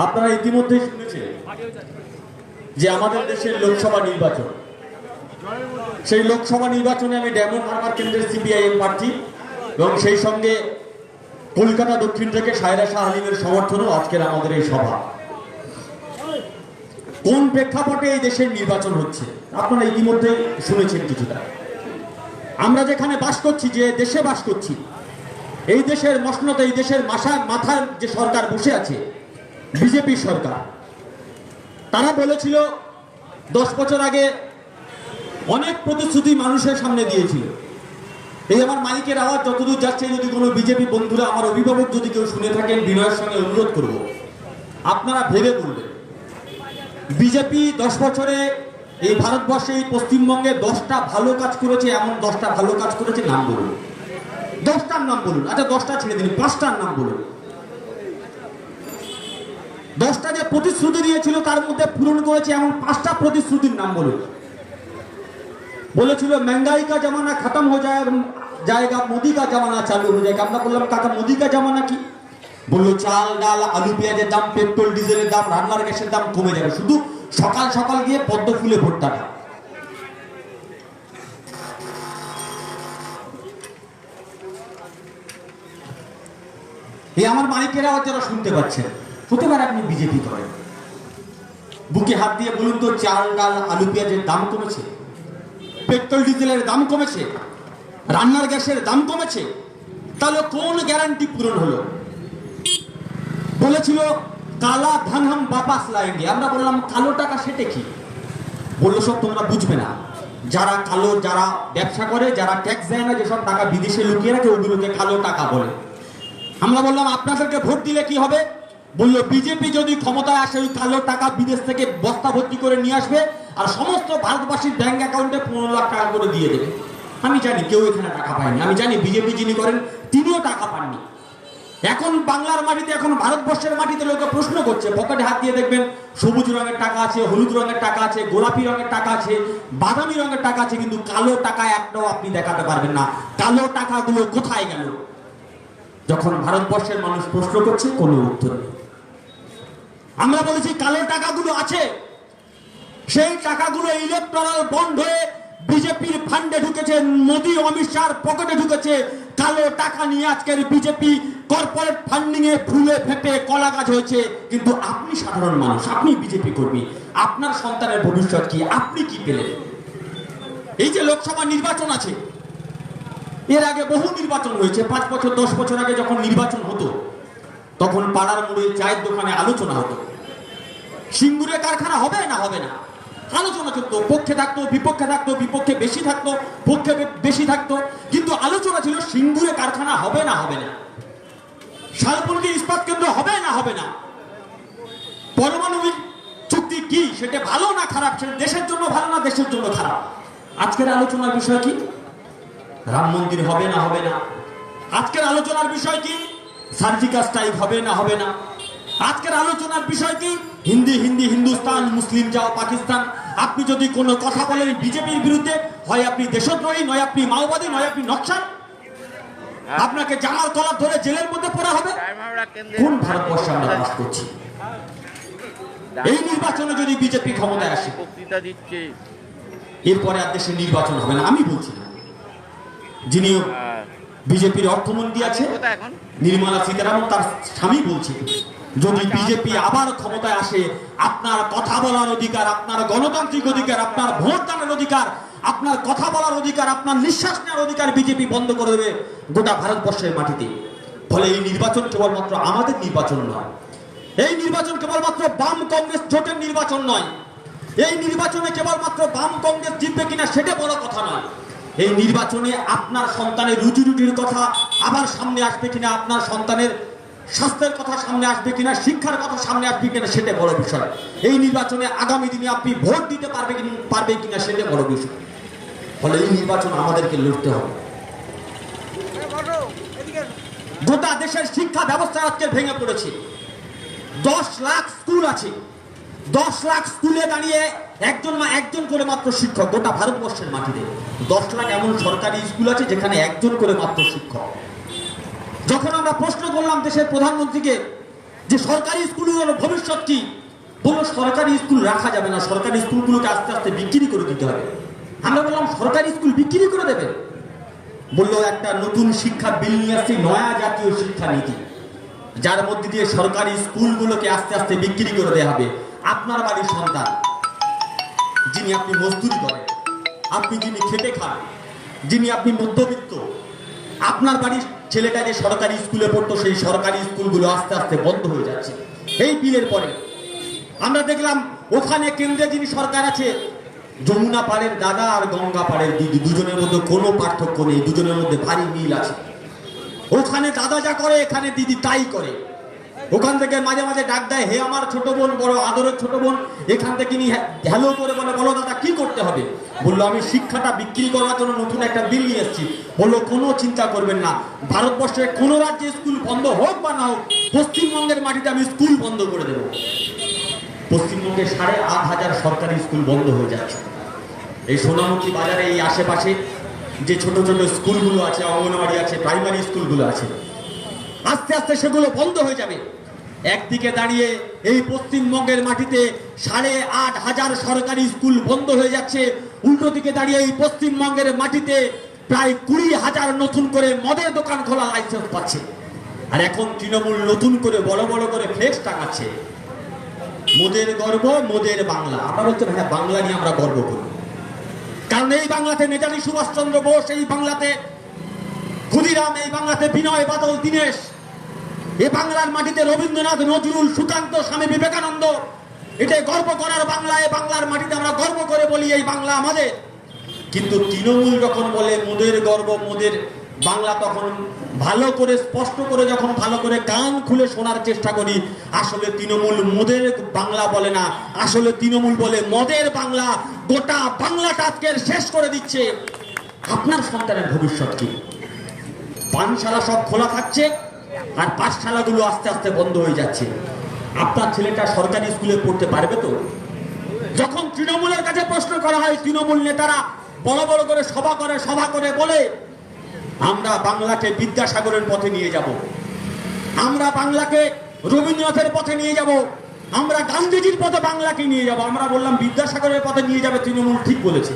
আপনারা ইতিমধ্যেই শুনেছেন যে আমাদের দেশের লোকসভা নির্বাচন, সেই লোকসভা নির্বাচনে আমি ডায়মন্ড হারবার কেন্দ্রের সিপিআইএম প্রার্থী এবং সেই সঙ্গে কলকাতা দক্ষিণ থেকে সায়রা শাহ আলীমের সমর্থনেও আজকের আমাদের এই সভা। কোন প্রেক্ষাপটে এই দেশের নির্বাচন হচ্ছে আপনারা ইতিমধ্যে শুনেছেন কিছুটা। আমরা যেখানে বাস করছি, যে দেশে বাস করছি, এই দেশের মসনদে, এই দেশের মাথার যে সরকার বসে আছে, বিজেপি সরকার, তারা বলেছিল 10 বছর আগে অনেক প্রতিশ্রুতি মানুষের সামনে দিয়েছিল। এই আমার মাইকের আওয়াজ যতদূর যাচ্ছে, যদি কোনো বিজেপি বন্ধুরা, আমার অভিভাবক যদি কেউ শুনে থাকেন, বিনয়ের সঙ্গে অনুরোধ করব, আপনারা ভেবে বলবেন বিজেপি 10 বছরে এই ভারতবর্ষে, এই পশ্চিমবঙ্গে 10টা ভালো কাজ করেছে। এমন 10টা ভালো কাজ করেছে, নাম বলুন, 10টার নাম বলুন। আচ্ছা 10টা ছেড়ে দিন, 5টার নাম বলুন। 10টা যে প্রতিশ্রুতি দিয়েছিল তার মধ্যে পূরণ করেছে এমন 5টা প্রতিশ্রুতির নাম বলুন। বলেছিল महंगाई का जमाना खत्म हो जाएगा, मोदी का जमाना चालू हो जाएगा। আমরা বললাম কাকা মোদি কা জামানা কি? বললো চাল ডাল আলু পেঁয়াজের দাম, পেট্রোল ডিজেলের দাম, রান্নার গ্যাসের দাম কমে যাবে, শুধু সকাল সকাল গিয়ে পদ্ম ফুলে ভোটটা খা। এই আমার মাইকের আওয়াজ যারা শুনতে পাচ্ছেন, হতে পারে আপনি বিজেপি করেন, বুকে হাত দিয়ে বলুন তো, চাল ডাল আলু পেঁয়াজের দাম কমেছে, পেট্রোল ডিজেলের দাম কমেছে, রান্নার গ্যাসের দাম কমেছে, তাহলে কোন গ্যারান্টি পূরণ হলো? বলেছিল কালা ধন হাম বাপাস লাएंगे। আমরা বললাম কালো টাকা সেটা কি? বললো সব তোমরা বুঝবে না, যারা কালো, যারা ব্যবসা করে, যারা ট্যাক্স দেয় না, যেসব টাকা বিদেশে লুকিয়ে রাখে, ওগুলোকে কালো টাকা বলে। আমরা বললাম আপনাদেরকে ভোট দিলে কি হবে? বললো বিজেপি যদি ক্ষমতায় আসে, ওই কালো টাকা বিদেশ থেকে বস্তা ভর্তি করে নিয়ে আসবে আর সমস্ত ভারতবাসীর ব্যাংক অ্যাকাউন্টে 15 লাখ টাকা করে দিয়ে দেবে। আমি জানি কেউ এখানে টাকা পায়নি, আমি জানি বিজেপি যিনি করেন তিনিও টাকা পাননি। এখন বাংলার মাটিতে, এখন ভারতবর্ষের মাটিতে লোকে প্রশ্ন করছে, পকেটে হাত দিয়ে দেখবেন সবুজ রঙের টাকা আছে, হলুদ রঙের টাকা আছে, গোলাপি রঙের টাকা আছে, বাদামি রঙের টাকা আছে, কিন্তু কালো টাকা একটাও আপনি দেখাতে পারবেন না। কালো টাকাগুলো কোথায় গেল? যখন ভারতবর্ষের মানুষ প্রশ্ন করছে, কোনো উত্তর নেই। আমরা বলেছি কালো টাকাগুলো আছে, সেই টাকাগুলো ইলেকট্রাল বন্ড হয়ে বিজেপির ফান্ডে ঢুকেছে, মোদি অমিত শাহর পকেটে ঢুকেছে। কালো টাকা নিয়ে আজকের বিজেপি কর্পোরেট ফান্ডিং এ ফুলে ফেপে কলা গাছ হয়েছে। কিন্তু আপনি সাধারণ মানুষ, আপনি বিজেপি কর্মী, আপনার সন্তানের ভবিষ্যৎ কি? আপনি কি পেলেন? এই যে লোকসভা নির্বাচন আছে, এর আগে বহু নির্বাচন হয়েছে। 5 বছর 10 বছর আগে যখন নির্বাচন হতো, তখন পাড়ার মোড়ে চায়ের দোকানে আলোচনা হতো, সিঙ্গুরে কারখানা হবে না হবে না, আলোচনা চলতো, পক্ষে থাকতো, বিপক্ষে থাকতো, বিপক্ষে বেশি থাকতো, পক্ষে বেশি থাকতো, কিন্তু আলোচনা ছিল সিঙ্গুরে কারখানা হবে না হবে না, শালবনী ইস্পাত কেন্দ্র হবে না হবে না, পারমাণবিক চুক্তি কি, সেটা ভালো না খারাপ, সেটা দেশের জন্য ভালো না দেশের জন্য খারাপ। আজকের আলোচনার বিষয় কি? রাম মন্দির হবে না হবে না। আজকের আলোচনার বিষয় কি? সার্জিক্যাল স্ট্রাইক হবে না হবে না। আজকের আলোচনার বিষয় কি? হিন্দি হিন্দি হিন্দুস্তান, মুসলিম যাও পাকিস্তান। আপনি যদি কোনো কথা বলেন বিজেপির বিরুদ্ধে, হয় আপনি দেশদ্রোহী, নয় আপনি মাওবাদী, নয় আপনি নকশা, আপনাকে জামাল কলার ধরে জেলের মধ্যে পড়া হবে। কোন ভারতবর্ষে আমরা বাস করছি? এই নির্বাচনে যদি বিজেপি ক্ষমতায় আসে, এরপরে আর দেশে নির্বাচন হবে না। আমি বলছি না, যিনি বিজেপির অর্থমন্ত্রী আছে নির্মলা সীতারামন, তার স্বামী বলছে, যদি বিজেপি আবার ক্ষমতায় আসে, আপনার কথা বলার অধিকার, আপনার গণতান্ত্রিক অধিকার, আপনার ভোট দানের অধিকার, আপনার কথা বলার অধিকার, আপনার নিঃশ্বাস নেওয়ার অধিকার বিজেপি বন্ধ করে দেবে গোটা ভারতবর্ষের মাটিতে। ফলে এই নির্বাচন কেবলমাত্র আমাদের নির্বাচন নয়, এই নির্বাচন কেবলমাত্র বাম কংগ্রেস জোটের নির্বাচন নয়, এই নির্বাচনে কেবলমাত্র বাম কংগ্রেস জিতবে কিনা সেটা বড় কথা নয়। এই নির্বাচনে আপনার সন্তানের রুজি রুটির কথা আবার সামনে আসবে কিনা, আপনার সন্তানের স্বাস্থ্যের কথা সামনে আসবে কিনা, শিক্ষার কথা সামনে আসবে কিনা, সেটা বড় বিষয়। এই নির্বাচনে আগামী দিনে আপনি ভোট দিতে পারবে কিনা সেটা বড় বিষয়। ফলে এই নির্বাচন আমাদেরকে লড়তে হবে। গোটা দেশের শিক্ষা ব্যবস্থা আজকে ভেঙে পড়েছে। 10 লাখ স্কুল আছে, 10 লাখ স্কুলে দাঁড়িয়ে একজন করে মাত্র শিক্ষক গোটা ভারতবর্ষের মাটিতে। 10 লাখ এমন সরকারি স্কুল আছে যেখানে একজন করে মাত্র শিক্ষক। যখন আমরা প্রশ্ন করলাম দেশের প্রধানমন্ত্রীকে যে সরকারি স্কুলগুলোর ভবিষ্যৎ কি? বললো সরকারি স্কুল রাখা যাবে না, সরকারি স্কুলগুলোকে আস্তে আস্তে বিক্রি করে দিতে হবে। আমরা বললাম সরকারি স্কুল বিক্রি করে দেবে? বললো একটা নতুন শিক্ষা বিল নিয়ে আসছে, নয়া জাতীয় শিক্ষা নীতি, যার মধ্যে দিয়ে সরকারি স্কুলগুলোকে আস্তে আস্তে বিক্রি করে দেওয়া হবে। আপনার বাড়ির সন্তান, যিনি আপনি মজদুরি করেন, আপনি যিনি খেটে খান, যিনি আপনি মধ্যবিত্ত, আপনার বাড়ির ছেলেটা যে সরকারি স্কুলে পড়তো, সেই সরকারি স্কুলগুলো আস্তে আস্তে বন্ধ হয়ে যাচ্ছে এই বিলের পরে। আমরা দেখলাম ওখানে কেন্দ্রে যিনি সরকার আছে, যমুনা পাড়ের দাদা আর গঙ্গা পাড়ের দিদি, দুজনের মধ্যে কোনো পার্থক্য নেই, দুজনের মধ্যে ভারী মিল আছে। ওখানে দাদা যা করে এখানে দিদি তাই করে। ওখান থেকে মাঝে মাঝে ডাক দেয়, হে আমার ছোট বোন, বড় আদরের ছোট বোন, এখান থেকে হ্যালো করে বলে, বলো দাদা কি করতে হবে? বললো আমি শিক্ষাটা বিক্রি করার জন্য নতুন একটা বিল নিয়ে এসেছি। বললো কোনো চিন্তা করবেন না, ভারতবর্ষের কোনো রাজ্যে স্কুল বন্ধ হোক বা না হোক, পশ্চিমবঙ্গের মাটিতে আমি স্কুল বন্ধ করে দেবো। পশ্চিমবঙ্গে 8,500 সরকারি স্কুল বন্ধ হয়ে যাচ্ছে। এই সোনামুখী বাজারে এই আশেপাশে যে ছোট ছোট স্কুলগুলো আছে, অঙ্গনওয়াড়ি আছে, প্রাইমারি স্কুলগুলো আছে, আস্তে আস্তে সেগুলো বন্ধ হয়ে যাবে। একদিকে দাঁড়িয়ে এই পশ্চিমবঙ্গের মাটিতে 8,500 সরকারি স্কুল বন্ধ হয়ে যাচ্ছে, উল্টো দিকে দাঁড়িয়ে এই পশ্চিমবঙ্গের মাটিতে প্রায় 20,000 নতুন করে মদের দোকান খোলা লাইসেন্স পাচ্ছে। আর এখন তৃণমূল নতুন করে বড় বড় করে ফ্লেক্স টাঙাচ্ছে, মোদের গর্ব, মোদের বাংলা। আমরা বলছি হ্যাঁ, বাংলা নিয়ে আমরা গর্ব করি, কারণ এই বাংলাতে নেতাজি সুভাষচন্দ্র বোস, এই বাংলাতে ক্ষুদিরাম, এই বাংলাতে বিনয় বাদল দীনেশ, এ বাংলার মাটিতে রবীন্দ্রনাথ, নজরুল, সুকান্ত, স্বামী বিবেকানন্দ। এটাই গর্ব করার বাংলা। এই বাংলার মাটিতে আমরা গর্ব করে বলি এই বাংলা আমাদের। কিন্তু তৃণমূল যখন বলে মোদের গর্ব, মোদের বাংলা, তখন ভালো করে স্পষ্ট করে, যখন ভালো করে কান খুলে শোনার চেষ্টা করি, আসলে তৃণমূল মোদের বাংলা বলে না, আসলে তৃণমূল বলে মদের বাংলা। গোটা বাংলাটা আজকে শেষ করে দিচ্ছে। আপনার সন্তানের ভবিষ্যৎ কি? পানশালা সব খোলা থাকছে আর পাঠশালাগুলো আস্তে আস্তে বন্ধ হয়ে যাচ্ছে। আপনার ছেলেটা সরকারি স্কুলে পড়তে পারবে তো? যখন তৃণমূলের কাছে প্রশ্ন করা হয়, তৃণমূল নেতারা বড় বড় করে সভা করে বলে, আমরা বাংলাকে বিদ্যাসাগরের পথে নিয়ে যাব, আমরা বাংলাকে রবীন্দ্রনাথের পথে নিয়ে যাব, আমরা গান্ধীজির পথে বাংলাকে নিয়ে যাব। আমরা বললাম বিদ্যাসাগরের পথে নিয়ে যাবে তৃণমূল, ঠিক বলেছে।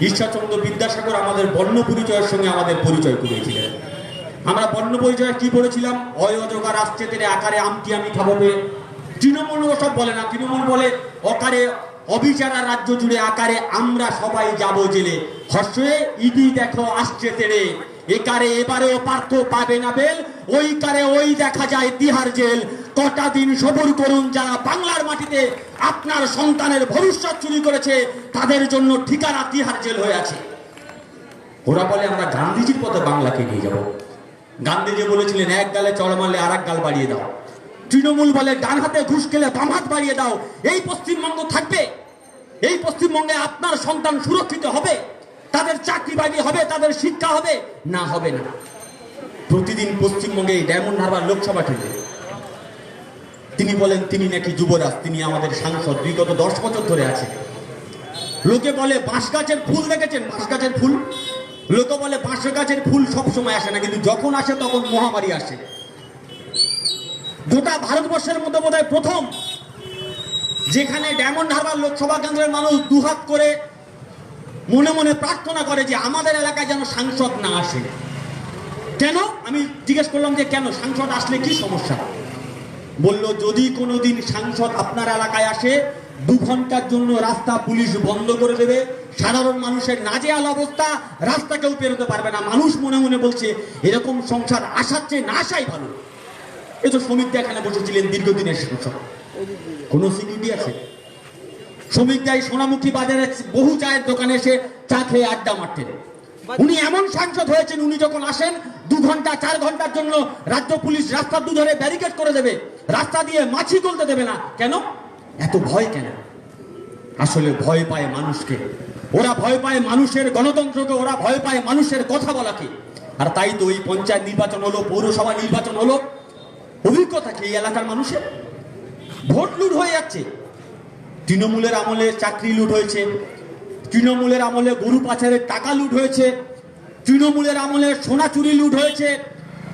ঈশ্বরচন্দ্র বিদ্যাসাগর আমাদের বর্ণ পরিচয়ের সঙ্গে আমাদের পরিচয় করিয়েছিলেন। আমরা বর্ণ পরিচয়ে কি বলেছিলাম? অযোগার আসছে তেরে আকারে আমটি আমি খাবো। তৃণমূল ওসব বলে না, তৃণমূল বলে অকারে অবিচারা রাজ্য জুড়ে আকারে আমরা সবাই যাব জেলে। হর্ষে ইডি দেখো আসছে তেরে, একারে এবারেও পার্থ পাবে না বেল, ওই কারে ওই দেখা যায় তিহার জেল। কটা দিন সবুর করুন, যারা বাংলার মাটিতে আপনার সন্তানের ভবিষ্যৎ চুরি করেছে, তাদের জন্য ঠিকানা তিহার জেল হয়ে আছে। ওরা বলে আমরা গান্ধীজির পথে বাংলাকে নিয়ে যাব। গান্ধীজি বলেছিলেন এক গালে চড় মারলে আর এক গাল বাড়িয়ে দাও। তৃণমূল বলে ডান হাতে ঘুষ খেলে বাম হাত বাড়িয়ে দাও। এই পশ্চিমবঙ্গ থাকবে? এই পশ্চিমবঙ্গে আপনার সন্তান সুরক্ষিত হবে? তাদের চাকরি বাকরি হবে? তাদের শিক্ষা হবে? না, হবে না। প্রতিদিন পশ্চিমবঙ্গে ডায়মন্ড হারবার লোকসভা কেন্দ্রে তিনি বলেন তিনি নাকি যুবরাজ, তিনি আমাদের সাংসদ, বিগত 10 বছর ধরে আছে। লোকে বলে বাঁশ গাছের ফুল দেখেছেন? বাঁশ গাছের ফুল, লোকে বলে বাঁশ গাছের ফুল সবসময় আসে না, কিন্তু যখন আসে তখন মহামারী আসে। গোটা ভারতবর্ষের মধ্যে বোধহয় প্রথম যেখানে ডায়মন্ড হারবার লোকসভা কেন্দ্রের মানুষ দুহাত করে মনে মনে প্রার্থনা করে যে আমাদের এলাকায় যেন সাংসদ না আসে। কেন? আমি জিজ্ঞেস করলাম যে কেন, সাংসদ আসলে কি সমস্যা? বলল যদি কোনোদিন সাংসদ আপনার এলাকায় আসে, 2 ঘন্টার জন্য রাস্তা পুলিশ বন্ধ করে দেবে, সাধারণ মানুষের নাজেহাল অবস্থা, রাস্তা কেউ পেরোতে পারবে না। মানুষ মনে মনে বলছে এরকম সংসার আসার চেয়ে না আসাই ভালো। এই তো শ্রমিক দা এখানে বসেছিলেন, দীর্ঘদিনের সাংসদ, কোনো সিকিউরিটি আছে? শ্রমিক দাই সোনামুখী বাজারে বহু চায়ের দোকানে এসে চা খেয়ে আড্ডা মারতেন। উনি এমন সাংসদ হয়েছেন, উনি যখন আসেন 2 ঘন্টা 4 ঘন্টার জন্য রাজ্য পুলিশ রাস্তার দুধারে ব্যারিকেড করে দেবে, রাস্তা দিয়ে মাছি তুলতে দেবে না। কেন? এত ভয় কেন? আসলে ভয় পায় মানুষকে, ওরা ভয় পায় মানুষের গণতন্ত্রকে, ওরা ভয় পায় মানুষের কথা বলাকে। আর তাই তো ওই পঞ্চায়েত নির্বাচন হলো, পৌরসভা নির্বাচন হলো, অভিজ্ঞতা কি এই এলাকার মানুষের? ভোট লুট হয়ে যাচ্ছে। তৃণমূলের আমলে চাকরি লুট হয়েছে, তৃণমূলের আমলে গরু পাচারের টাকা লুট হয়েছে, তৃণমূলের আমলে সোনা চুরি লুট হয়েছে,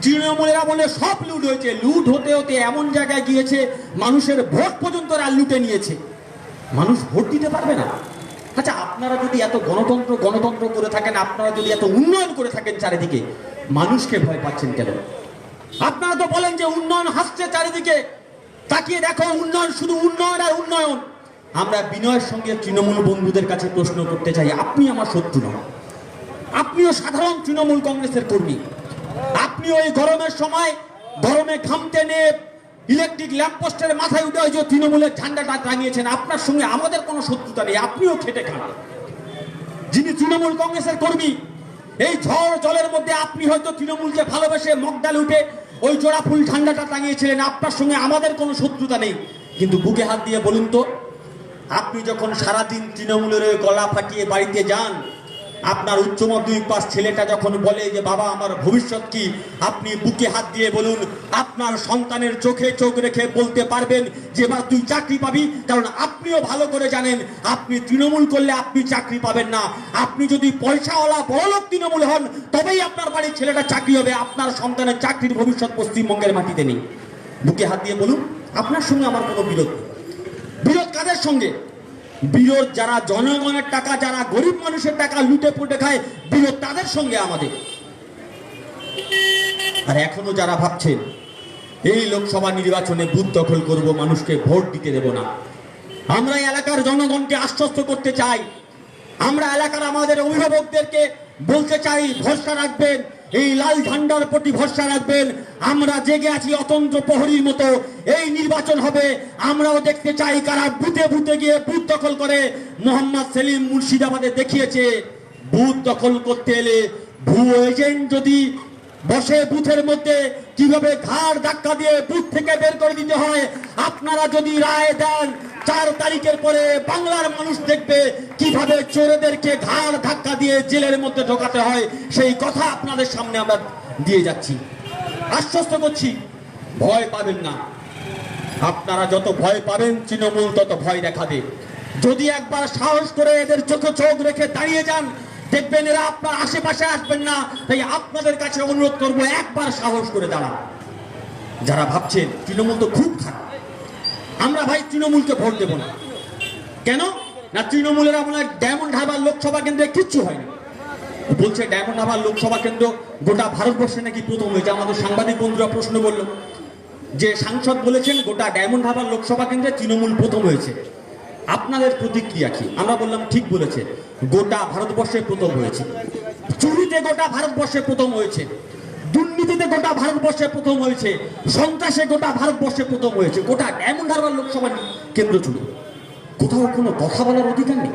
তৃণমূলেরা বলে সব লুট হয়েছে। লুট হতে হতে এমন জায়গায় গিয়েছে মানুষের ভোট পর্যন্ত এরা লুটে নিয়েছে। মানুষ ভোট দিতে পারবে না। আচ্ছা, আপনারা যদি এত গণতন্ত্র গণতন্ত্র করে থাকেন, আপনারা যদি এত উন্নয়ন করে থাকেন চারিদিকে, মানুষকে ভয় পাচ্ছেন কেন? আপনারা তো বলেন যে উন্নয়ন হাসছে চারিদিকে, তাকিয়ে দেখো উন্নয়ন, শুধু উন্নয়ন আর উন্নয়ন। আমরা বিনয়ের সঙ্গে তৃণমূল বন্ধুদের কাছে প্রশ্ন করতে চাই, আপনি আমার শত্রু নন, আপনিও সাধারণ তৃণমূল কংগ্রেসের কর্মী। আপনি ওই গরমের সময় গরমে ঘামতে নিয়ে ইলেকট্রিক ল্যাম্পপোস্টের মাথায় উঠে ওই যে তৃণমূলের ঝান্ডাটা টাঙিয়েছেন। আপনার সঙ্গে আমাদের কোনো শত্রুতা নেই, আপনিও খেটে খান। যিনি তৃণমূল কংগ্রেসের কর্মী, এই ঝড় জলের মধ্যে আপনি হয়তো তৃণমূলকে ভালোবেসে মগডাল উঠে ওই জোড়া ফুল ঝান্ডাটা টাঙিয়েছিলেন। আপনার সঙ্গে আমাদের কোনো শত্রুতা নেই। কিন্তু বুকে হাত দিয়ে বলুন তো, আপনি যখন সারাদিন তৃণমূলের গলা ফাটিয়ে বাড়িতে যান, আপনার উচ্চ মাধ্যমিক পাস ছেলেটা যখন বলে যে বাবা আমার ভবিষ্যৎ কি, আপনি বুকে হাত দিয়ে বলুন, আপনার সন্তানের চোখে চোখ রেখে বলতে পারবেন যে এবার তুই চাকরি পাবি। কারণ আপনিও ভালো করে জানেন আপনি তৃণমূল করলে আপনি চাকরি পাবেন না। আপনি যদি পয়সাওয়ালা বড়লোক তৃণমূল হন, তবেই আপনার বাড়ির ছেলেটা চাকরি হবে। আপনার সন্তানের চাকরির ভবিষ্যৎ পশ্চিমবঙ্গের মাটিতে নেই। বুকে হাত দিয়ে বলুন, আপনার সঙ্গে আমার কোনো বিরোধ নেই। বিরোধ কাদের সঙ্গে? বিরোধ যারা জনগণের টাকা, যারা গরিব মানুষের টাকা লুটে পুটে খায়, বিরোধ তাদের সঙ্গে আমাদের। আর এখনো যারা ভাবছেন এই লোকসভা নির্বাচনে বুথ দখল করব, মানুষকে ভোট দিতে দেব না, আমরা এলাকার জনগণকে আশ্বস্ত করতে চাই, আমরা এলাকার আমাদের অভিভাবকদেরকে বলতে চাই, ভরসা রাখবেন, এই লাল ঝান্ডার প্রতি ভরসা রাখবেন। আমরা জেগে আছি অতন্ত্র প্রহরীর মতো। এই নির্বাচন হবে, আমরাও দেখতে চাই কারা বুথে বুথে গিয়ে বুথ দখল করে। মোহাম্মদ সেলিম মুর্শিদাবাদে দেখিয়েছে, বুথ দখল করতে এলে ভুয়ো এজেন্ট যদি বসে বুথের মধ্যে, কিভাবে ঘাড় ধাক্কা দিয়ে বুথ থেকে বের করে দিতে হয়। আপনারা যদি রায় দেন 4 তারিখের পরে বাংলার মানুষ দেখবে কিভাবে চোরেদেরকে ঘাড় ধাক্কা দিয়ে জেলের মধ্যে ঢোকাতে হয়। সেই কথা আপনাদের সামনে আমরা দিয়ে যাচ্ছি, আশ্বস্ত করছি, ভয় পাবেন না। আপনারা যত ভয় পাবেন, তৃণমূল তত ভয় দেখাবে। যদি একবার সাহস করে এদের চোখে চোখ রেখে দাঁড়িয়ে যান, দেখবেন এরা আপনার আশেপাশে আসবেন না। তাই আপনাদের কাছে অনুরোধ করব, একবার সাহস করে দাঁড়ান। যারা ভাবছেন তৃণমূল তো খুব খারাপ, আমরা ভাই তৃণমূলকে ভোট দেব না। কেন না? তৃণমূলের আপনার ডায়মন্ড হারবার লোকসভা কেন্দ্রে কিচ্ছু হয়নি। বলছে ডায়মন্ড হারবার লোকসভা কেন্দ্র গোটা ভারতবর্ষে নাকি প্রথম হয়েছে। আমাদের সাংবাদিক বন্ধুরা প্রশ্ন করল যে সাংসদ বলেছেন গোটা ডায়মন্ড হারবার লোকসভা কেন্দ্রে তৃণমূল প্রথম হয়েছে, আপনাদের প্রতিক্রিয়া কি? আমরা বললাম ঠিক বলেছে, গোটা ভারতবর্ষে প্রথম হয়েছে। চুরিতে গোটা ভারতবর্ষে প্রথম হয়েছে, দুর্নীতিতে গোটা ভারতবর্ষে প্রথম হয়েছে, সন্ত্রাসে গোটা ভারতবর্ষে প্রথম হয়েছে। গোটা ডায়মন্ড হারবার লোকসভা কেন্দ্র জুড়ে কোথাও কোনো কথা বলার অধিকার নেই।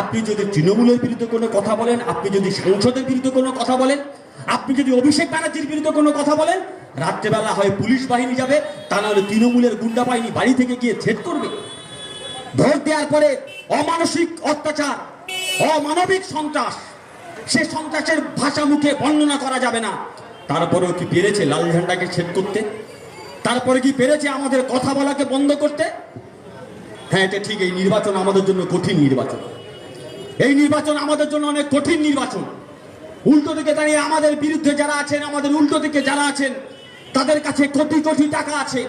আপনি যদি তৃণমূলের বিরুদ্ধে কোনো কথা বলেন, আপনি যদি সাংসদের বিরুদ্ধে কোনো কথা বলেন, আপনি যদি অভিষেক ব্যানার্জির বিরুদ্ধে কোনো কথা বলেন, রাত্রেবেলা হয় পুলিশ বাহিনী যাবে, তা নাহলে তৃণমূলের গুন্ডা বাহিনী বাড়ি থেকে গিয়ে ছেদ করবে। ভোট দেওয়ার পরে অমানসিক অত্যাচার, অমানবিক সন্ত্রাস, সে সন্ত্রাসের ভাষা মুখে বর্ণনা করা যাবে না। তারপরেও কি পেরেছে লাল ঝান্ডাকে ছেদ করতে? তারপরে কি পেরেছে আমাদের কথা বলাকে বন্ধ করতে? হ্যাঁ, এটা ঠিক, এই নির্বাচন আমাদের জন্য কঠিন নির্বাচন। এই নির্বাচন আমাদের জন্য অনেক কঠিন নির্বাচন। উল্টো দিকে দাঁড়িয়ে আমাদের বিরুদ্ধে যারা আছেন, আমাদের উল্টো দিকে যারা আছেন, তাদের কাছে কোটি কোটি টাকা আছে,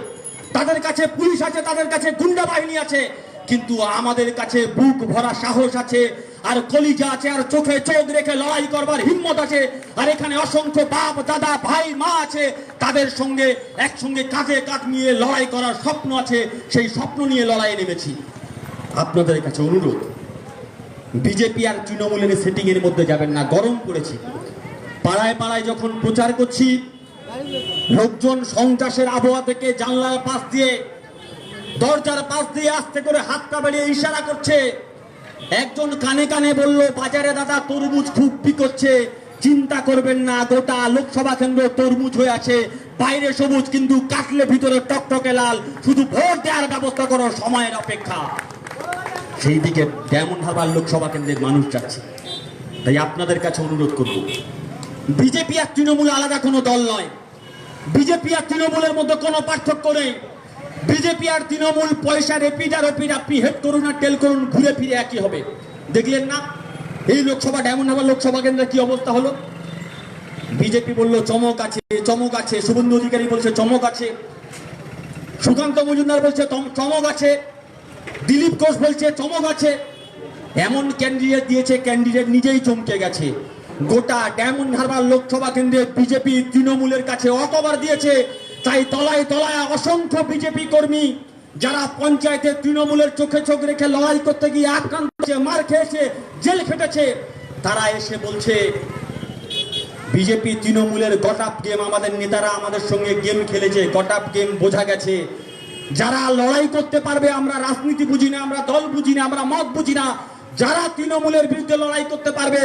তাদের কাছে পুলিশ আছে, তাদের কাছে গুন্ডা বাহিনী আছে, কিন্তু আমাদের কাছে বুক ভরা সাহস আছে, আর কলিজা আছে, আর চোখে চোখ রেখে লড়াই করবার হিম্মত আছে। আর এখানে অসংখ্য বাপ দাদা ভাই মা আছে, তাদের সঙ্গে একসঙ্গে কাঁধে কাঁধ নিয়ে লড়াই করার স্বপ্ন আছে। সেই স্বপ্ন নিয়ে লড়াইয়ে নেমেছি। আপনাদের কাছে অনুরোধ, বিজেপি আর তৃণমূলের সেটিং এর মধ্যে যাবেন না। গরম পড়েছে, পাড়ায় পাড়ায় যখন প্রচার করছি, লোকজন সন্ত্রাসের আবহাওয়া থেকে জানলার পাশ দিয়ে, দরজার পাশ দিয়ে আস্তে করে হাতটা বেরিয়ে ইশারা করছে। একজন কানে কানে বলল, বাজারে দাদা তরমুজ খুব বিকোচ্ছে, চিন্তা করবেন না, গোটা লোকসভা কেন্দ্র তরমুজ হয়ে আছে, বাইরে সবুজ কিন্তু কাটলে ভিতরে টকটকে লাল, শুধু ভোট দেওয়ার ব্যবস্থা করার সময়ের অপেক্ষা। সেই দিকে ডায়মন্ড হারবার লোকসভা কেন্দ্রের মানুষ যাচ্ছে। তাই আপনাদের কাছে অনুরোধ করব, বিজেপি আর তৃণমূল আলাদা কোনো দল নয়। বিজেপি আর তৃণমূলের মধ্যে কোনো পার্থক্য নেই। বিজেপি আর তৃণমূল পয়সার এপিড আর ওপিড, আপনি হেড করুন আর টেল করুন, ঘুরে ফিরে একই হবে। দেখলেন না এই লোকসভা ডায়মন্ড হারবার লোকসভা কেন্দ্রের কি অবস্থা হলো? বিজেপি বলল চমক আছে, চমক আছে। শুভেন্দু অধিকারী বলছে চমক আছে, সুকান্ত মজুমদার বলছে চমক আছে, দিলীপ ঘোষ বলছে চমক আছে। এমন ক্যান্ডিডেট দিয়েছে, ক্যান্ডিডেট নিজেই চমকে গেছে। গোটা ডায়মন্ড হারবার লোকসভা কেন্দ্রে বিজেপি তৃণমূলের কাছে অতবার দিয়েছে, তাই তলায় তলায় অসংখ্য বিজেপি কর্মী যারা পঞ্চায়েতে তৃণমূলের চোখে চোখ রেখে লড়াই করতে গিয়ে আক্রান্ত হয়েছে, মার খেয়েছে, জেল খেটেছে, তারা এসে বলছে বিজেপি তৃণমূলের গট-আপ গেম, আমাদের নেতারা আমাদের সঙ্গে গেম খেলেছে, গট-আপ গেম বোঝা গেছে। যারা লড়াই করতে পারবে, আমরা রাজনীতি বুঝি না, আমরা দল বুঝি না, আমরা মত বুঝি না, যারা তৃণমূলের বিরুদ্ধে লড়াই করতে পারবে,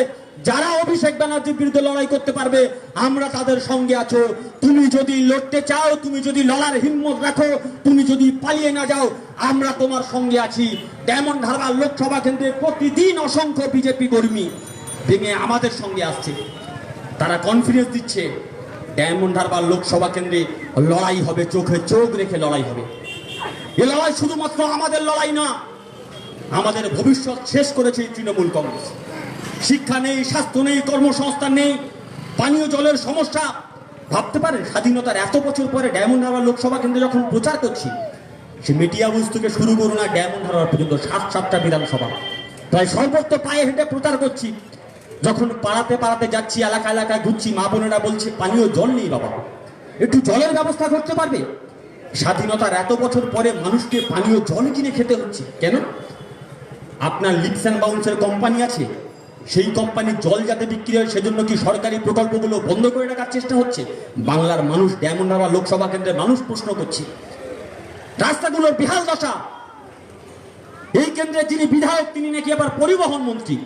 যারা অভিষেক ব্যানার্জির বিরুদ্ধে লড়াই করতে পারবে, আমরা তাদের সঙ্গে আছো। তুমি যদি লড়তে চাও, তুমি যদি লড়ার হিম্মত রাখো, তুমি যদি পালিয়ে না যাও, আমরা তোমার সঙ্গে আছি। ডায়মন্ড হারবার লোকসভা কেন্দ্রে প্রতিদিন অসংখ্য বিজেপি কর্মী ভেঙে আমাদের সঙ্গে আসছে। তারা কনফিডেন্স দিচ্ছে ডায়মন্ড হারবার লোকসভা কেন্দ্রে লড়াই হবে, চোখে চোখ রেখে লড়াই হবে। এ লড়াই শুধুমাত্র আমাদের লড়াই না, আমাদের ভবিষ্যৎ শেষ করেছে তৃণমূল কংগ্রেস। শিক্ষা নেই, স্বাস্থ্য নেই, কর্মসংস্থান নেই, পানীয় জলের সমস্যা। ভাবতে পারেন স্বাধীনতার এত বছর পরে ডায়মন্ড হারবার লোকসভা কেন্দ্রে যখন প্রচার করছি, সে মিডিয়া হাউস থেকে শুরু করুন আর ডায়মন্ড হারবার পর্যন্ত 7টা বিধানসভা, প্রায় সর্বত্র পায়ে হেঁটে প্রচার করছি। যখন পাড়াতে পাড়াতে যাচ্ছি, এলাকা এলাকায় ঘুরছি, মা বোনেরা বলছে পানীয় জল নেই বাবা, একটু জলের ব্যবস্থা করতে পারবে? স্বাধীনতার এত বছর পরে মানুষকে পানীয় জল কিনে খেতে হচ্ছে কেন? আপনার লিপস অ্যান্ড বাউন্সের কোম্পানি আছে, সেই কোম্পানির জল যাতে বিক্রি হয় সেজন্য কি সরকারি প্রকল্পগুলো বন্ধ করে রাখার চেষ্টা হচ্ছে? বাংলার মানুষ, ডায়মন্ড হারবার লোকসভা কেন্দ্রের মানুষ প্রশ্ন করছে। রাস্তাগুলোর বেহাল দশা। এই কেন্দ্রে যিনি বিধায়ক তিনি নাকি আবার পরিবহন মন্ত্রী।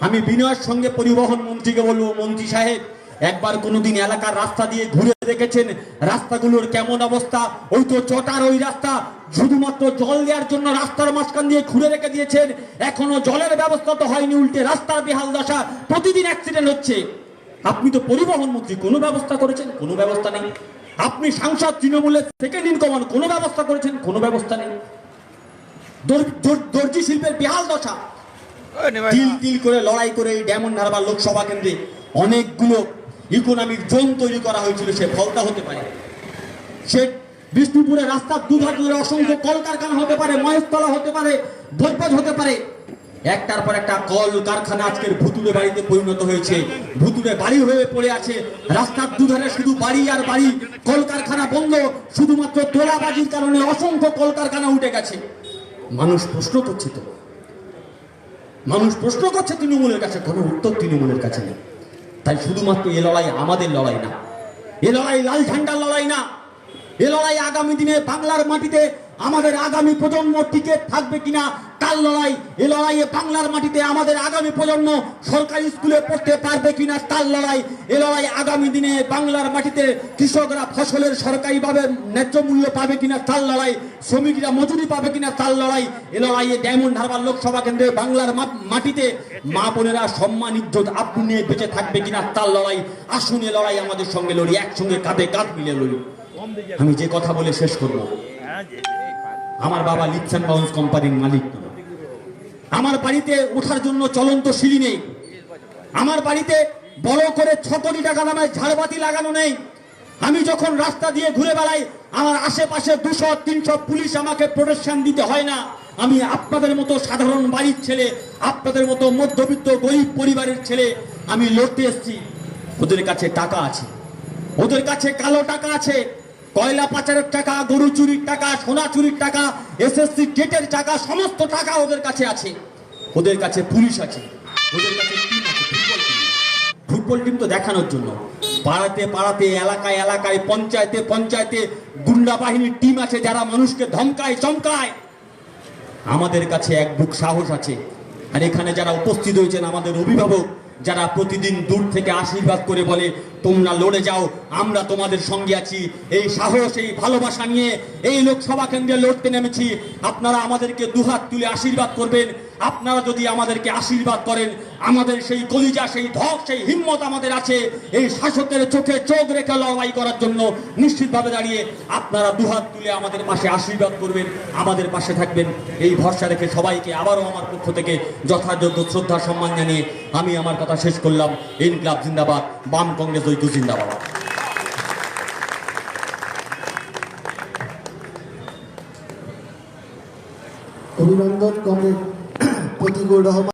আমি বিনয়ের সঙ্গে পরিবহন মন্ত্রীকে বলবো, মন্ত্রী সাহেব একবার কোনোদিন এলাকার রাস্তা দিয়ে ঘুরে দেখেছেন রাস্তাগুলোর কেমন অবস্থা? ওই তো চটার ওই রাস্তা, শুধুমাত্র জল দেওয়ার জন্য রাস্তার মাঝখান দিয়ে ঘুরে রেখে দিয়েছেন, এখনো জলের ব্যবস্থা তো হয়নি, উল্টে রাস্তার বেহাল দশা, প্রতিদিন অ্যাক্সিডেন্ট হচ্ছে। আপনি তো পরিবহন মন্ত্রী, কোনো ব্যবস্থা করেছেন? কোনো ব্যবস্থা নেই। আপনি সাংসদ, তৃণমূলের সেকেন্ড ইন কমান্ড, কোনো ব্যবস্থা করেছেন? কোনো ব্যবস্থা নেই। দর্জি শিল্পের বেহাল দশা। তিল তিল করে লড়াই করে এই ডায়মন্ড হারবার লোকসভা কেন্দ্রে অনেকগুলো ইকোনমিক জোন তৈরি করা হয়েছিল, সে ফলতা হতে পারে, সে বিষ্ণুপুরের রাস্তার দুধার ধরে অসংখ্য কলকারখানা হতে পারে, মহেশতলা হতে পারে, ভোজবাজ হতে পারে। একটার পর একটা কল কারখানা আজকের ভুতুড়ে বাড়িতে পরিণত হয়েছে, ভুতুড়ে বাড়ি হয়ে পড়ে আছে। রাস্তার দুধারে শুধু বাড়ি আর বাড়ি, কলকারখানা বন্ধ, শুধুমাত্র তোলাবাজির কারণে অসংখ্য কলকারখানা উঠে গেছে। মানুষ প্রশ্ন করছে, তো মানুষ প্রশ্ন করছে তৃণমূলের কাছে, কোনো উত্তর তৃণমূলের কাছে নেই। তাই শুধুমাত্র এ লড়াই আমাদের লড়াই না, এ লড়াই লাল ঝান্ডার লড়াই না, এ লড়াই আগামী দিনে বাংলার মাটিতে আমাদের আগামী প্রজন্ম টিকে থাকবে কিনা তার লড়াই। এ লড়াইয়ে বাংলার মাটিতে আমাদের আগামী প্রজন্ম সরকারি স্কুলে পড়তে পারবে কিনা তার লড়াই। এ লড়াই আগামী দিনে বাংলার মাটিতে কৃষকরা ফসলের সরকারিভাবে ন্যায্য মূল্য পাবে কিনা তার লড়াই, শ্রমিকরা মজুরি পাবে কিনা তার লড়াই। এ লড়াইয়ে ডায়মন্ড হারবার লোকসভা কেন্দ্রে বাংলার মাটিতে মা বোনেরা সম্মান ইজ্জত আব্রু নিয়ে বেঁচে থাকবে কিনা তার লড়াই। আসুন এ লড়াই আমাদের সঙ্গে লড়ি, একসঙ্গে কাঁধে কাঁধ মিলে লড়ি। আমি যে কথা বলে শেষ করব, আমার বাবা লিপস অ্যান্ড বাউন্স কোম্পানির মালিক নয়, আমার বাড়িতে ওঠার জন্য চলন্ত সিঁড়ি নেই, আমার বাড়িতে বড় করে 6 কোটি টাকা দামের ঝাড়বাতি লাগানো নেই। আমি যখন রাস্তা দিয়ে ঘুরে বেড়াই, আমার আশেপাশে 200-300 পুলিশ আমাকে প্রোটেকশন দিতে হয় না। আমি আপনাদের মতো সাধারণ বাড়ির ছেলে, আপনাদের মতো মধ্যবিত্ত গরিব পরিবারের ছেলে, আমি লড়তে এসেছি। ওদের কাছে টাকা আছে, ওদের কাছে কালো টাকা আছে, কয়লা পাচারের টাকা, গরু চুরির টাকা, সোনা চুরির টাকা, এসএসসি টেটের টাকা, সমস্ত টাকা ওদের কাছে আছে। ওদের কাছে পুলিশ আছে, ওদের কাছে টিম আছে, ফুটবল টিম তো দেখানোর জন্য। পাড়াতে পাড়াতে, এলাকায় এলাকায়, পঞ্চায়েতে পঞ্চায়েতে গুন্ডা বাহিনীর টিম আছে যারা মানুষকে ধমকায় চমকায়। আমাদের কাছে এক বুক সাহস আছে। আর এখানে যারা উপস্থিত হয়েছেন আমাদের অভিভাবক, যারা প্রতিদিন দূর থেকে আশীর্বাদ করে বলে তোমরা লড়ে যাও, আমরা তোমাদের সঙ্গে আছি, এই সাহস, এই ভালোবাসা নিয়ে এই লোকসভা কেন্দ্রে লড়তে নেমেছি। আপনারা আমাদেরকে দুহাত তুলে আশীর্বাদ করবেন, আপনারা যদি আমাদেরকে আশীর্বাদ করেন, আমাদের সেই কলিজা, সেই ধক, সেই হিম্মত আমাদের আছে এই শাসকের চোখে চোখ রেখে লড়াই করার জন্য নিশ্চিতভাবে দাঁড়িয়ে আপনারা দুহাত তুলে আমাদের পাশে আশীর্বাদ করবেন, আমাদের পাশে থাকবেন, এই ভরসা রেখে সবাইকে আবারও আমার পক্ষ থেকে যথাযোগ্য শ্রদ্ধা সম্মান জানিয়ে আমি আমার কথা শেষ করলাম। ইনকিলাব জিন্দাবাদ, বাম কংগ্রেস ঐক্য জিন্দাবাদ। অভিনন্দন কমরেড প্রতিকুল রহমান।